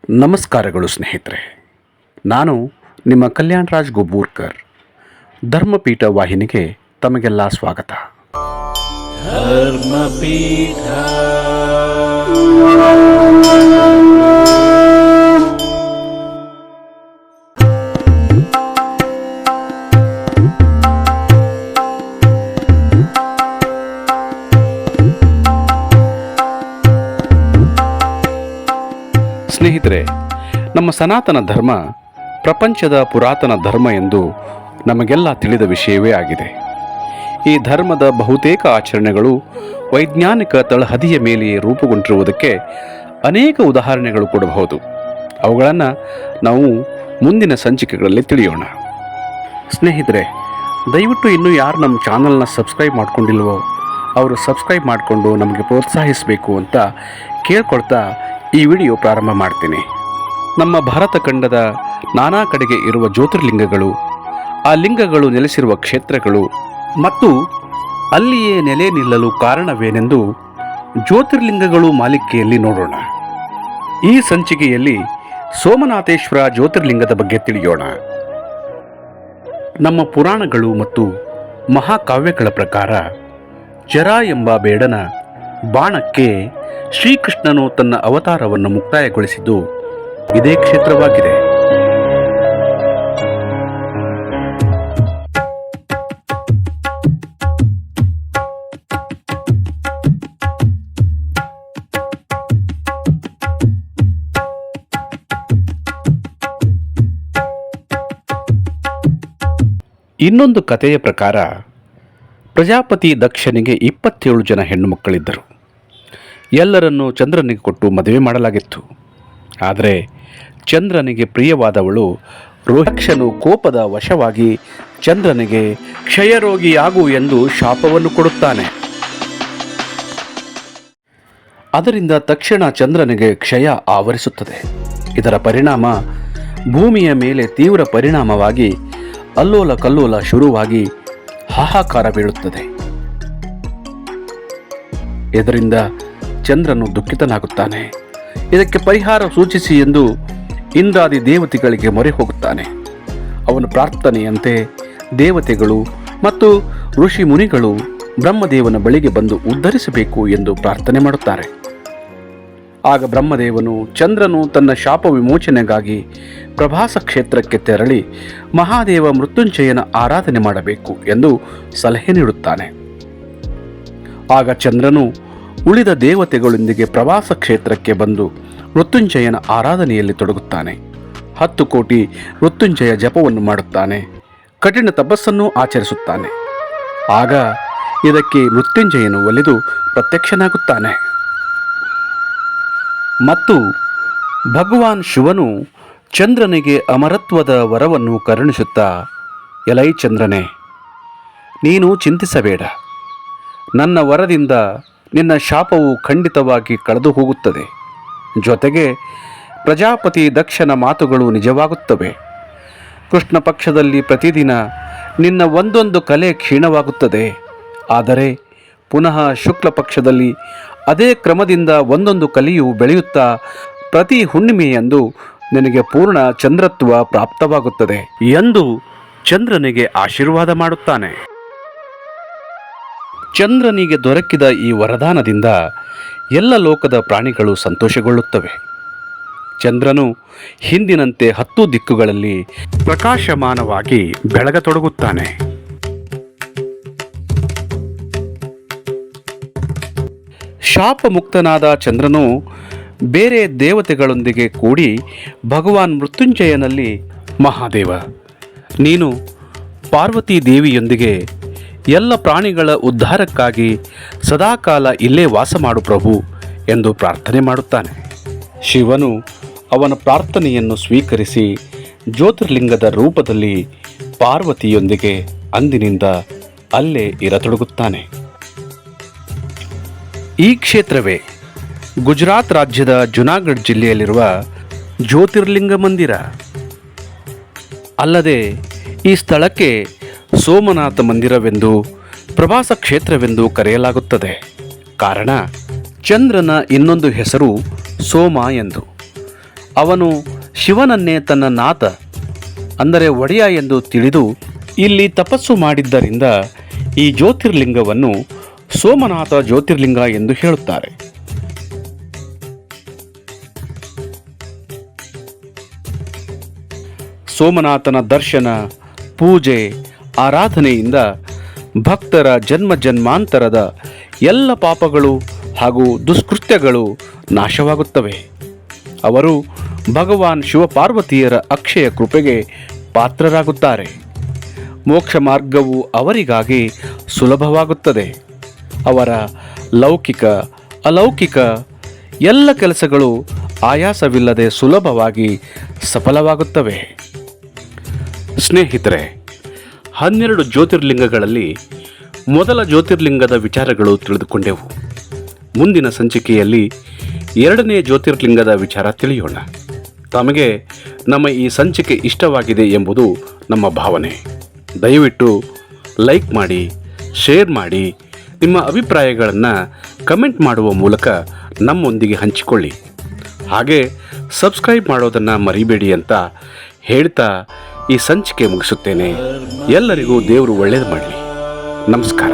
ನಮಸ್ಕಾರಗಳು ಸ್ನೇಹಿತರೆ. ನಾನು ನಿಮ್ಮ ಕಲ್ಯಾಣರಾಜ್ ಗುಬ್ಬೂರ್ಕರ್. ಧರ್ಮಪೀಠ ವಾಹಿನಿಗೆ ತಮಗೆಲ್ಲ ಸ್ವಾಗತ. ಧರ್ಮಪೀಠ. ಸ್ನೇಹಿತರೆ, ನಮ್ಮ ಸನಾತನ ಧರ್ಮ ಪ್ರಪಂಚದ ಪುರಾತನ ಧರ್ಮ ಎಂದು ನಮಗೆಲ್ಲ ತಿಳಿದ ವಿಷಯವೇ ಆಗಿದೆ. ಈ ಧರ್ಮದ ಬಹುತೇಕ ಆಚರಣೆಗಳು ವೈಜ್ಞಾನಿಕ ತಳಹದಿಯ ಮೇಲೆಯೇ ರೂಪುಗೊಂಡಿರುವುದಕ್ಕೆ ಅನೇಕ ಉದಾಹರಣೆಗಳು ಕೊಡಬಹುದು. ಅವುಗಳನ್ನು ನಾವು ಮುಂದಿನ ಸಂಚಿಕೆಗಳಲ್ಲಿ ತಿಳಿಯೋಣ. ಸ್ನೇಹಿತರೆ, ದಯವಿಟ್ಟು ಇನ್ನೂ ಯಾರು ನಮ್ಮ ಚಾನಲ್ನ ಸಬ್ಸ್ಕ್ರೈಬ್ ಮಾಡ್ಕೊಂಡಿಲ್ವೋ ಅವರು ಸಬ್ಸ್ಕ್ರೈಬ್ ಮಾಡಿಕೊಂಡು ನಮಗೆ ಪ್ರೋತ್ಸಾಹಿಸಬೇಕು ಅಂತ ಕೇಳ್ಕೊಳ್ತಾ ಈ ವಿಡಿಯೋ ಪ್ರಾರಂಭ ಮಾಡ್ತೀನಿ. ನಮ್ಮ ಭಾರತ ಖಂಡದ ನಾನಾ ಕಡೆಗೆ ಇರುವ ಜ್ಯೋತಿರ್ಲಿಂಗಗಳು, ಆ ಲಿಂಗಗಳು ನೆಲೆಸಿರುವ ಕ್ಷೇತ್ರಗಳು ಮತ್ತು ಅಲ್ಲಿಯೇ ನೆಲೆ ನಿಲ್ಲಲು ಕಾರಣವೇನೆಂದು ಜ್ಯೋತಿರ್ಲಿಂಗಗಳು ಮಾಲಿಕೆಯಲ್ಲಿ ನೋಡೋಣ. ಈ ಸಂಚಿಕೆಯಲ್ಲಿ ಸೋಮನಾಥೇಶ್ವರ ಜ್ಯೋತಿರ್ಲಿಂಗದ ಬಗ್ಗೆ ತಿಳಿಯೋಣ. ನಮ್ಮ ಪುರಾಣಗಳು ಮತ್ತು ಮಹಾಕಾವ್ಯಗಳ ಪ್ರಕಾರ ಜರ ಎಂಬ ಬೇಡನ ಬಾಣಕ್ಕೆ ಶ್ರೀಕೃಷ್ಣನು ತನ್ನ ಅವತಾರವನ್ನು ಮುಕ್ತಾಯಗೊಳಿಸಿದ್ದು ಇದೇ ಕ್ಷೇತ್ರವಾಗಿದೆ. ಇನ್ನೊಂದು ಕಥೆಯ ಪ್ರಕಾರ ಪ್ರಜಾಪತಿ ದಕ್ಷನಿಗೆ 27 ಜನ ಹೆಣ್ಣು ಮಕ್ಕಳಿದ್ದರು. ಎಲ್ಲರನ್ನೂ ಚಂದ್ರನಿಗೆ ಕೊಟ್ಟು ಮದುವೆ ಮಾಡಲಾಗಿತ್ತು. ಆದರೆ ಚಂದ್ರನಿಗೆ ಪ್ರಿಯವಾದವಳು ರೋಹಿಕ್ಷನು ಕೋಪದ ವಶವಾಗಿ ಚಂದ್ರನಿಗೆ ಕ್ಷಯರೋಗಿಯಾಗು ಎಂದು ಶಾಪವನ್ನು ಕೊಡುತ್ತಾನೆ. ಅದರಿಂದ ತಕ್ಷಣ ಚಂದ್ರನಿಗೆ ಕ್ಷಯ ಆವರಿಸುತ್ತದೆ. ಇದರ ಪರಿಣಾಮ ಭೂಮಿಯ ಮೇಲೆ ತೀವ್ರ ಪರಿಣಾಮವಾಗಿ ಅಲ್ಲೋಲ ಕಲ್ಲೋಲ ಶುರುವಾಗಿ ಹಾಹಾಕಾರ ಬೀಳುತ್ತದೆ. ಇದರಿಂದ ಚಂದ್ರನು ದುಃಖಿತನಾಗುತ್ತಾನೆ. ಇದಕ್ಕೆ ಪರಿಹಾರ ಸೂಚಿಸಿ ಎಂದು ಇಂದ್ರಾದಿ ದೇವತೆಗಳಿಗೆ ಮೊರೆ ಹೋಗುತ್ತಾನೆ. ಅವನ ಪ್ರಾರ್ಥನೆಯಂತೆ ದೇವತೆಗಳು ಮತ್ತು ಋಷಿ ಮುನಿಗಳು ಬ್ರಹ್ಮದೇವನ ಬಳಿಗೆ ಬಂದು ಉದ್ಧರಿಸಬೇಕು ಎಂದು ಪ್ರಾರ್ಥನೆ ಮಾಡುತ್ತಾರೆ. ಆಗ ಬ್ರಹ್ಮದೇವನು ಚಂದ್ರನು ತನ್ನ ಶಾಪ ವಿಮೋಚನೆಗಾಗಿ ಪ್ರಭಾಸ ಕ್ಷೇತ್ರಕ್ಕೆ ತೆರಳಿ ಮಹಾದೇವ ಮೃತ್ಯುಂಜಯನ ಆರಾಧನೆ ಮಾಡಬೇಕು ಎಂದು ಸಲಹೆ ನೀಡುತ್ತಾನೆ. ಆಗ ಚಂದ್ರನು ಉಳಿದ ದೇವತೆಗಳೊಂದಿಗೆ ಪ್ರವಾಸ ಕ್ಷೇತ್ರಕ್ಕೆ ಬಂದು ಮೃತ್ಯುಂಜಯನ ಆರಾಧನೆಯಲ್ಲಿ ತೊಡಗುತ್ತಾನೆ. 10 ಕೋಟಿ ಮೃತ್ಯುಂಜಯ ಜಪವನ್ನು ಮಾಡುತ್ತಾನೆ. ಕಠಿಣ ತಪಸ್ಸನ್ನು ಆಚರಿಸುತ್ತಾನೆ. ಆಗ ಇದಕ್ಕೆ ಮೃತ್ಯುಂಜಯನು ಒಲಿದು ಪ್ರತ್ಯಕ್ಷನಾಗುತ್ತಾನೆ. ಮತ್ತು ಭಗವಾನ್ ಶಿವನು ಚಂದ್ರನಿಗೆ ಅಮರತ್ವದ ವರವನ್ನು ಕರುಣಿಸುತ್ತಾ, ಎಲೈ ಚಂದ್ರನೇ, ನೀನು ಚಿಂತಿಸಬೇಡ. ನನ್ನ ವರದಿಂದ ನಿನ್ನ ಶಾಪವು ಖಂಡಿತವಾಗಿ ಕಳೆದು ಹೋಗುತ್ತದೆ. ಜೊತೆಗೆ ಪ್ರಜಾಪತಿ ದಕ್ಷನ ಮಾತುಗಳು ನಿಜವಾಗುತ್ತವೆ. ಕೃಷ್ಣ ಪಕ್ಷದಲ್ಲಿ ಪ್ರತಿದಿನ ನಿನ್ನ ಒಂದೊಂದು ಕಲೆ ಕ್ಷೀಣವಾಗುತ್ತದೆ. ಆದರೆ ಪುನಃ ಶುಕ್ಲ ಪಕ್ಷದಲ್ಲಿ ಅದೇ ಕ್ರಮದಿಂದ ಒಂದೊಂದು ಕಲೆಯು ಬೆಳೆಯುತ್ತಾ ಪ್ರತಿ ಹುಣ್ಣಿಮೆಯಂದು ನಿನಗೆ ಪೂರ್ಣ ಚಂದ್ರತ್ವ ಪ್ರಾಪ್ತವಾಗುತ್ತದೆ ಎಂದು ಚಂದ್ರನಿಗೆ ಆಶೀರ್ವಾದ ಮಾಡುತ್ತಾನೆ. ಚಂದ್ರನಿಗೆ ದೊರಕಿದ ಈ ವರದಾನದಿಂದ ಎಲ್ಲ ಲೋಕದ ಪ್ರಾಣಿಗಳು ಸಂತೋಷಗೊಳ್ಳುತ್ತವೆ. ಚಂದ್ರನು ಹಿಂದಿನಂತೆ 10 ದಿಕ್ಕುಗಳಲ್ಲಿ ಪ್ರಕಾಶಮಾನವಾಗಿ ಬೆಳಗತೊಡಗುತ್ತಾನೆ. ಶಾಪ ಮುಕ್ತನಾದ ಚಂದ್ರನು ಬೇರೆ ದೇವತೆಗಳೊಂದಿಗೆ ಕೂಡಿ ಭಗವಾನ್ ಮೃತ್ಯುಂಜಯನಲ್ಲಿ, ಮಹಾದೇವ, ನೀನು ಪಾರ್ವತಿ ದೇವಿಯೊಂದಿಗೆ ಎಲ್ಲ ಪ್ರಾಣಿಗಳ ಉದ್ಧಾರಕ್ಕಾಗಿ ಸದಾಕಾಲ ಇಲ್ಲೇ ವಾಸ ಮಾಡು ಪ್ರಭು ಎಂದು ಪ್ರಾರ್ಥನೆ ಮಾಡುತ್ತಾನೆ. ಶಿವನು ಅವನ ಪ್ರಾರ್ಥನೆಯನ್ನು ಸ್ವೀಕರಿಸಿ ಜ್ಯೋತಿರ್ಲಿಂಗದ ರೂಪದಲ್ಲಿ ಪಾರ್ವತಿಯೊಂದಿಗೆ ಅಂದಿನಿಂದ ಅಲ್ಲೇ ಇರತೊಡಗುತ್ತಾನೆ. ಈ ಕ್ಷೇತ್ರವೇ ಗುಜರಾತ್ ರಾಜ್ಯದ ಜುನಾಗಢ್ ಜಿಲ್ಲೆಯಲ್ಲಿರುವ ಜ್ಯೋತಿರ್ಲಿಂಗ ಮಂದಿರ. ಅಲ್ಲದೆ ಈ ಸ್ಥಳಕ್ಕೆ ಸೋಮನಾಥ ಮಂದಿರವೆಂದು ಪ್ರವಾಸ ಕ್ಷೇತ್ರವೆಂದು ಕರೆಯಲಾಗುತ್ತದೆ. ಕಾರಣ ಚಂದ್ರನ ಇನ್ನೊಂದು ಹೆಸರು ಸೋಮ ಎಂದು. ಅವನು ಶಿವನನ್ನೇ ತನ್ನ ನಾಥ ಅಂದರೆ ಒಡೆಯ ಎಂದು ತಿಳಿದು ಇಲ್ಲಿ ತಪಸ್ಸು ಮಾಡಿದ್ದರಿಂದ ಈ ಜ್ಯೋತಿರ್ಲಿಂಗವನ್ನು ಸೋಮನಾಥ ಜ್ಯೋತಿರ್ಲಿಂಗ ಎಂದು ಹೇಳುತ್ತಾರೆ. ಸೋಮನಾಥನ ದರ್ಶನ, ಪೂಜೆ, ಆರಾಧನೆಯಿಂದ ಭಕ್ತರ ಜನ್ಮ ಜನ್ಮಾಂತರದ ಎಲ್ಲ ಪಾಪಗಳು ಹಾಗೂ ದುಷ್ಕೃತ್ಯಗಳು ನಾಶವಾಗುತ್ತವೆ. ಅವರು ಭಗವಾನ್ ಶಿವಪಾರ್ವತಿಯರ ಅಕ್ಷಯ ಕೃಪೆಗೆ ಪಾತ್ರರಾಗುತ್ತಾರೆ. ಮೋಕ್ಷ ಮಾರ್ಗವು ಅವರಿಗಾಗಿ ಸುಲಭವಾಗುತ್ತದೆ. ಅವರ ಲೌಕಿಕ ಅಲೌಕಿಕ ಎಲ್ಲ ಕೆಲಸಗಳು ಆಯಾಸವಿಲ್ಲದೆ ಸುಲಭವಾಗಿ ಸಫಲವಾಗುತ್ತವೆ. ಸ್ನೇಹಿತರೆ, 12 ಜ್ಯೋತಿರ್ಲಿಂಗಗಳಲ್ಲಿ ಮೊದಲ ಜ್ಯೋತಿರ್ಲಿಂಗದ ವಿಚಾರಗಳು ತಿಳಿದುಕೊಂಡೆವು. ಮುಂದಿನ ಸಂಚಿಕೆಯಲ್ಲಿ 2ನೇ ಜ್ಯೋತಿರ್ಲಿಂಗದ ವಿಚಾರ ತಿಳಿಯೋಣ. ತಮಗೆ ನಮ್ಮ ಈ ಸಂಚಿಕೆ ಇಷ್ಟವಾಗಿದೆ ಎಂಬುದು ನಮ್ಮ ಭಾವನೆ. ದಯವಿಟ್ಟು ಲೈಕ್ ಮಾಡಿ, ಶೇರ್ ಮಾಡಿ, ನಿಮ್ಮ ಅಭಿಪ್ರಾಯಗಳನ್ನು ಕಮೆಂಟ್ ಮಾಡುವ ಮೂಲಕ ನಮ್ಮೊಂದಿಗೆ ಹಂಚಿಕೊಳ್ಳಿ. ಹಾಗೆ ಸಬ್ಸ್ಕ್ರೈಬ್ ಮಾಡೋದನ್ನು ಮರಿಬೇಡಿ ಅಂತ ಹೇಳ್ತಾ ಈ ಸಂಚಿಕೆ ಮುಗಿಸುತ್ತೇನೆ. ಎಲ್ಲರಿಗೂ ದೇವರು ಒಳ್ಳೆಯದು ಮಾಡಲಿ. ನಮಸ್ಕಾರ.